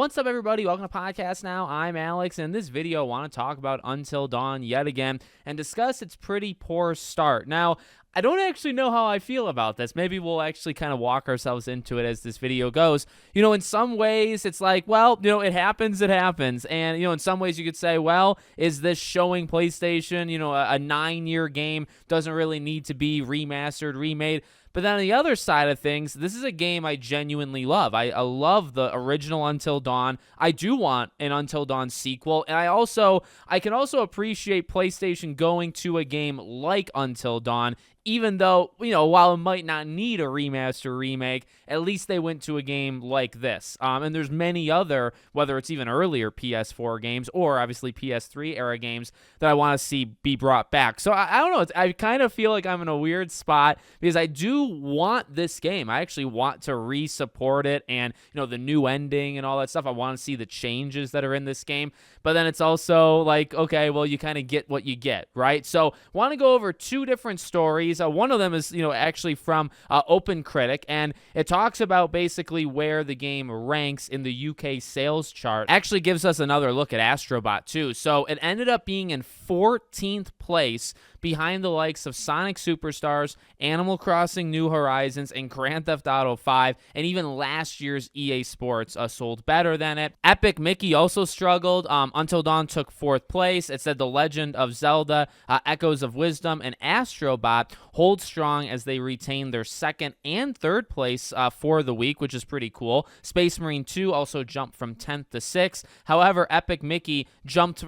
What's up, everybody? Welcome to Podcast Now. I'm Alex, and in this video, I want to talk about Until Dawn yet again and discuss its pretty poor start. Now, I don't actually know how I feel about this. Maybe we'll actually kind of walk ourselves into it as this video goes. In some ways, it's like, well, it happens, it happens. And, in some ways you could say, well, is this showing PlayStation, a 9-year game doesn't really need to be remastered, remade. But then on the other side of things, this is a game I genuinely love. I love the original Until Dawn. I do want an Until Dawn sequel. And I can also appreciate PlayStation going to a game like Until Dawn, even though, while it might not need a remaster remake, at least they went to a game like this. And there's many other, whether it's even earlier PS4 games or obviously PS3 era games that I want to see be brought back. So I don't know. I kind of feel like I'm in a weird spot because I do want this game. I actually want to re-support it and, the new ending and all that stuff. I want to see the changes that are in this game. But then it's also like, okay, well, you kind of get what you get, right? So want to go over two different stories. One of them is, actually from Open Critic, and it talks about basically where the game ranks in the UK sales chart. Actually gives us another look at Astrobot, too. So it ended up being in 14th place behind the likes of Sonic Superstars, Animal Crossing New Horizons, and Grand Theft Auto 5, and even last year's EA Sports sold better than it. Epic Mickey also struggled. Until Dawn took 4th place. It said The Legend of Zelda, Echoes of Wisdom, and Astrobot hold strong as they retain their 2nd and 3rd place for the week, which is pretty cool. Space Marine 2 also jumped from 10th to 6th. However, Epic Mickey dropped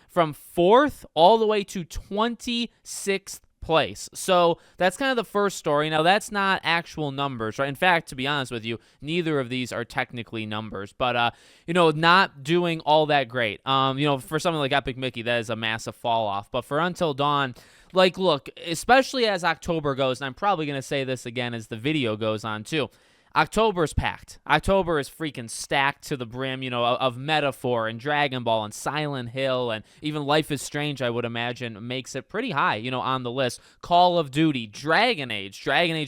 from 4th all the way to 26th place. So that's kind of the first story. Now, that's not actual numbers, right? In fact, to be honest with you, neither of these are technically numbers, but not doing all that great. For something like Epic Mickey, that is a massive fall off. But for Until Dawn, look, especially as October goes, and I'm probably going to say this again as the video goes on too, October's packed. October is freaking stacked to the brim, of Metaphor and Dragon Ball and Silent Hill and even Life is Strange, I would imagine, makes it pretty high, on the list. Call of Duty, Dragon Age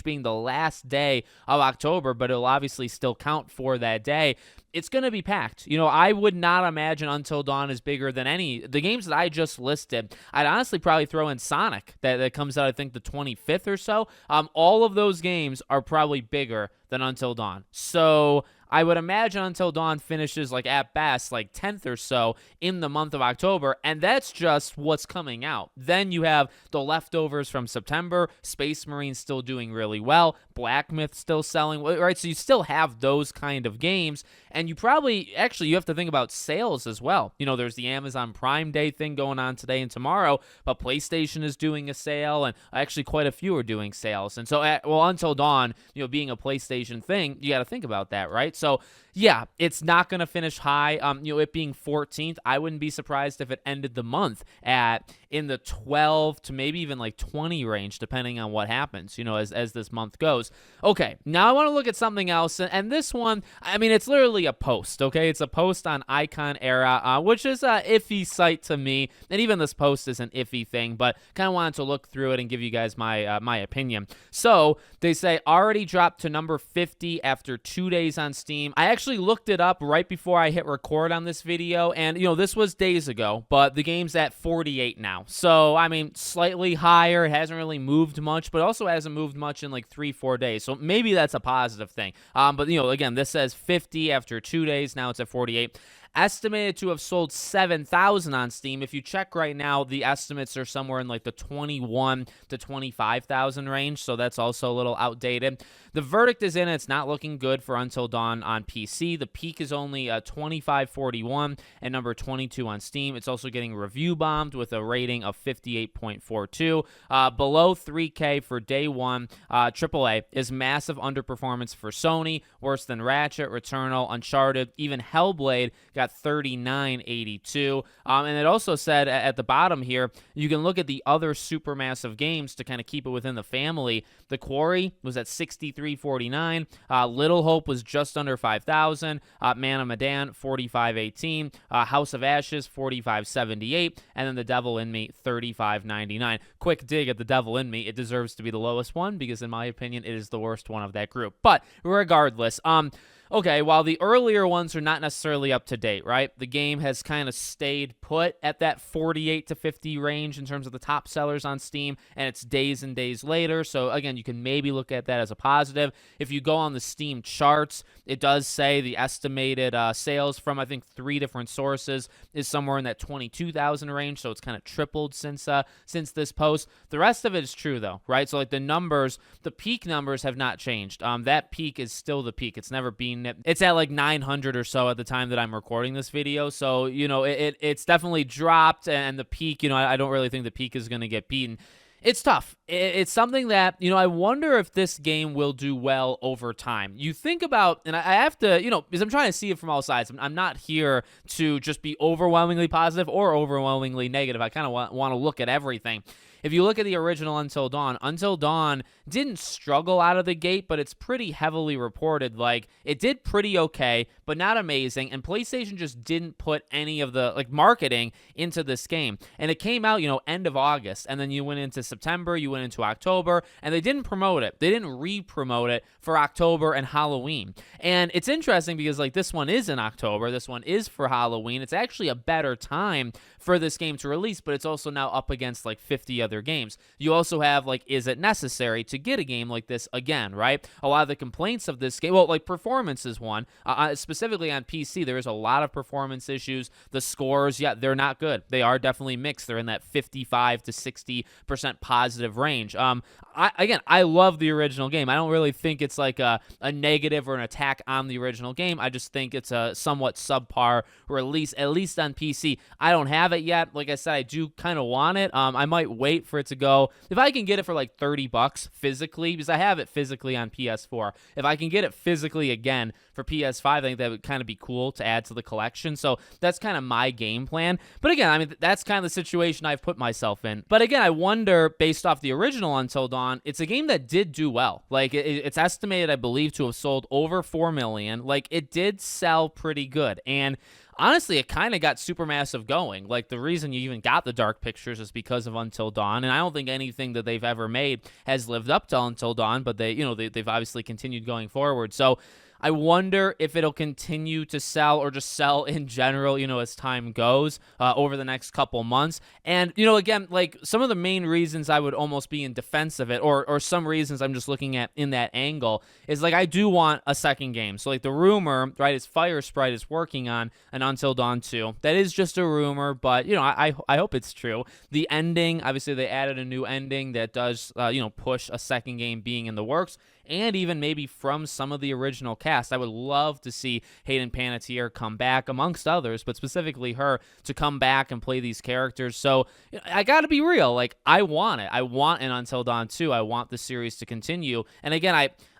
being the last day of October, but it'll obviously still count for that day. It's going to be packed. I would not imagine Until Dawn is bigger than the games that I just listed. I'd honestly probably throw in Sonic that comes out, I think, the 25th or so. All of those games are probably bigger than Until Dawn. So I would imagine Until Dawn finishes at best 10th or so in the month of October, and that's just what's coming out. Then you have the leftovers from September, Space Marine still doing really well, Black Myth still selling, right? So you still have those kind of games, and you have to think about sales as well. There's the Amazon Prime Day thing going on today and tomorrow, but PlayStation is doing a sale, and actually quite a few are doing sales. And so, Until Dawn, being a PlayStation thing, you got to think about that, right? So, yeah, it's not going to finish high. It being 14th, I wouldn't be surprised if it ended the month in the 12 to maybe even 20 range, depending on what happens, as this month goes. Okay, now I want to look at something else, and this one, it's literally a post, okay? It's a post on Icon Era, which is an iffy site to me, and even this post is an iffy thing, but kind of wanted to look through it and give you guys my opinion. So, they say, already dropped to number 50 after 2 days on Steam. I actually looked it up right before I hit record on this video, and this was days ago, but the game's at 48 now. So slightly higher. It hasn't really moved much, but also hasn't moved much in 3-4 days. So maybe that's a positive thing. But again, this says 50 after 2 days. Now it's at 48. Estimated to have sold 7,000 on Steam. If you check right now, the estimates are somewhere in the 21 to 25,000 range, so that's also a little outdated. The verdict is in. It's not looking good for Until Dawn on PC. The peak is only 2541 and number 22 on Steam. It's also getting review bombed with a rating of 58.42. Below 3K for day one. AAA is massive underperformance for Sony, worse than Ratchet, Returnal, Uncharted, even Hellblade got 39.82. And it also said at the bottom here, you can look at the other supermassive games to kind of keep it within the family. The Quarry was at 63.49. Little Hope was just under 5,000. Man of Medan, 45.18. House of Ashes, 45.78. And then The Devil in Me, 35.99. Quick dig at The Devil in Me. It deserves to be the lowest one because, in my opinion, it is the worst one of that group. But regardless, okay, while the earlier ones are not necessarily up to date, right? The game has kind of stayed put at that 48 to 50 range in terms of the top sellers on Steam, and it's days and days later. So again, you can maybe look at that as a positive. If you go on the Steam charts, it does say the estimated sales from, I think, 3 different sources is somewhere in that 22,000 range. So it's kind of tripled since this post. The rest of it is true though, right? So like the numbers, the peak numbers have not changed. That peak is still the peak. It's never been. It's at like 900 or so at the time that I'm recording this video. So, you know, it's definitely dropped, and the peak, you know, I don't really think the peak is going to get beaten. It's tough. It's something that, you know, I wonder if this game will do well over time. You think about, and I have to, you know, because I'm trying to see it from all sides. I'm not here to just be overwhelmingly positive or overwhelmingly negative. I kind of want to look at everything. If you look at the original Until Dawn didn't struggle out of the gate, but it's pretty heavily reported. Like, it did pretty okay, but not amazing, and PlayStation just didn't put any of the, like, marketing into this game. And it came out, you know, end of August, and then you went into September, you went into October, and they didn't promote it. They didn't re-promote it for October and Halloween. And it's interesting because, like, this one is in October, this one is for Halloween. It's actually a better time for this game to release, but it's also now up against, like, 50 other games. You also have, like, is it necessary to get a game like this again, right? A lot of the complaints of this game, well, like, performance is one. Specifically on PC, there is a lot of performance issues. The scores, yeah, they're not good. They are definitely mixed. They're in that 55 to 60% positive range. I love the original game. I don't really think it's like a negative or an attack on the original game. I just think it's a somewhat subpar release, at least on PC. I don't have it yet. Like I said, I do kind of want it. I might wait for it to go. If I can get it for like $30 physically, because I have it physically on PS4. If I can get it physically again for PS5, I think that would kind of be cool to add to the collection. So that's kind of my game plan. But again, I mean, that's kind of the situation I've put myself in. But again, I wonder, based off the original Until Dawn, it's a game that did do well. Like, it's estimated, I believe, to have sold over 4 million. Like, it did sell pretty good. And honestly, it kind of got Supermassive going. Like, the reason you even got the Dark Pictures is because of Until Dawn, and I don't think anything that they've ever made has lived up to Until Dawn, but they've obviously continued going forward. So I wonder if it'll continue to sell or just sell in general, you know, as time goes over the next couple months. And, you know, again, like, some of the main reasons I would almost be in defense of it, or some reasons I'm just looking at in that angle, is like, I do want a second game. So like the rumor, right, is Firesprite is working on an Until Dawn 2. That is just a rumor, but, you know, I hope it's true. The ending, obviously they added a new ending that does, push a second game being in the works. And even maybe from some of the original cast. I would love to see Hayden Panettiere come back, amongst others, but specifically her, to come back and play these characters. So, you know, I got to be real. Like, I want it. I want an Until Dawn 2. I want the series to continue. And again,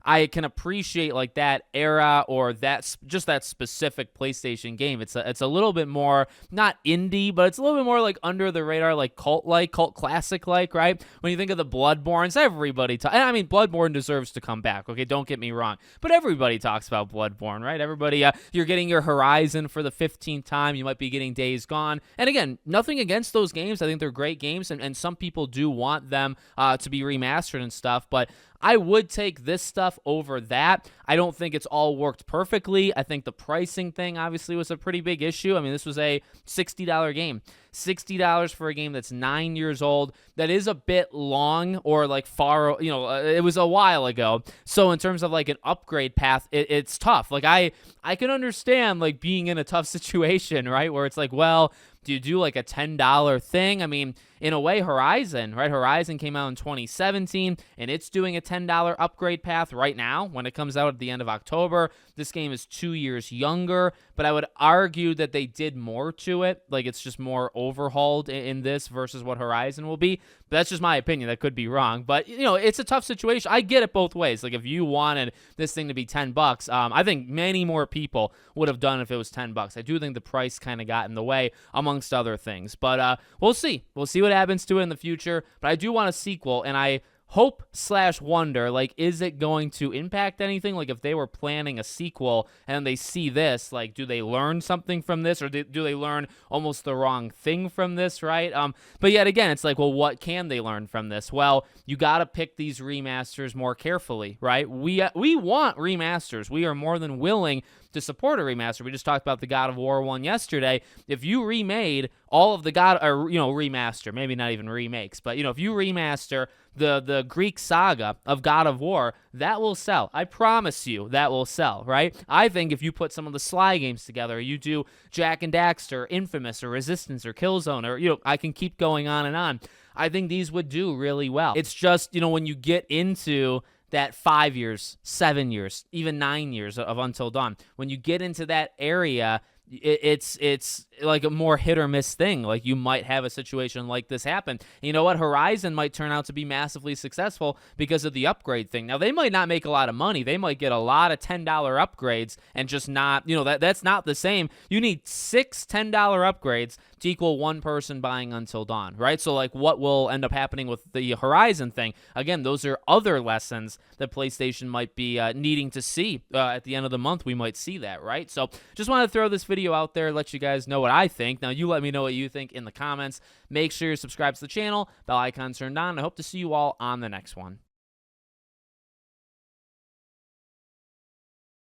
I can appreciate like that era or that specific PlayStation game. It's a little bit more, not indie, but it's a little bit more like under the radar, like cult classic, like, right? When you think of the Bloodborns, everybody I mean, Bloodborne deserves to come back. Okay, don't get me wrong, but everybody talks about Bloodborne, right? Everybody, you're getting your Horizon for the 15th time. You might be getting Days Gone, and again, nothing against those games. I think they're great games, and some people do want them to be remastered and stuff, but I would take this stuff over that. I don't think it's all worked perfectly. I think the pricing thing obviously was a pretty big issue. I mean, this was a $60 game. $60 for a game that's 9 years old. That is a bit long, or like far, it was a while ago. So in terms of like an upgrade path, it's tough. Like I can understand like being in a tough situation, right? Where it's like, well, do you do like a $10 thing? I mean, in a way, Horizon, right? Horizon came out in 2017, and it's doing a $10 upgrade path right now when it comes out at the end of October. This game is 2 years younger, but I would argue that they did more to it. Like, it's just more overhauled in this versus what Horizon will be. But that's just my opinion. That could be wrong. But, you know, it's a tough situation. I get it both ways. Like, if you wanted this thing to be $10, I think many more people would have done if it was $10. I do think the price kind of got in the way, amongst other things. But we'll see. We'll see what happens to it in the future. But I do want a sequel, and I hope/wonder, like, is it going to impact anything? Like, if they were planning a sequel and they see this, like, do they learn something from this, or do they learn almost the wrong thing from this, right? But yet again, it's like, well, what can they learn from this? Well, you got to pick these remasters more carefully, right? We want remasters. We are more than willing to support a remaster. We just talked about the God of War one yesterday. If you remade all of the remaster, maybe not even remakes, but, if you remaster the Greek saga of God of War, that will sell. I promise you that will sell, right? I think if you put some of the Sly games together, you do Jak and Daxter, Infamous, or Resistance, or Killzone, or, I can keep going on and on. I think these would do really well. It's just, when you get into that 5 years, 7 years, even 9 years of Until Dawn, when you get into that area, it's like a more hit or miss thing. Like, you might have a situation like this happen. You know what? Horizon might turn out to be massively successful because of the upgrade thing. Now, they might not make a lot of money. They might get a lot of $10 upgrades and just not, that's not the same. You need 6 $10 upgrades to equal one person buying Until Dawn, right? So, like, what will end up happening with the Horizon thing? Again, those are other lessons that PlayStation might be needing to see at the end of the month. We might see that, right? So, just want to throw this video out there, let you guys know what I think. Now, you let me know what you think in the comments. Make sure you subscribe to the channel, bell icon turned on. I hope to see you all on the next one.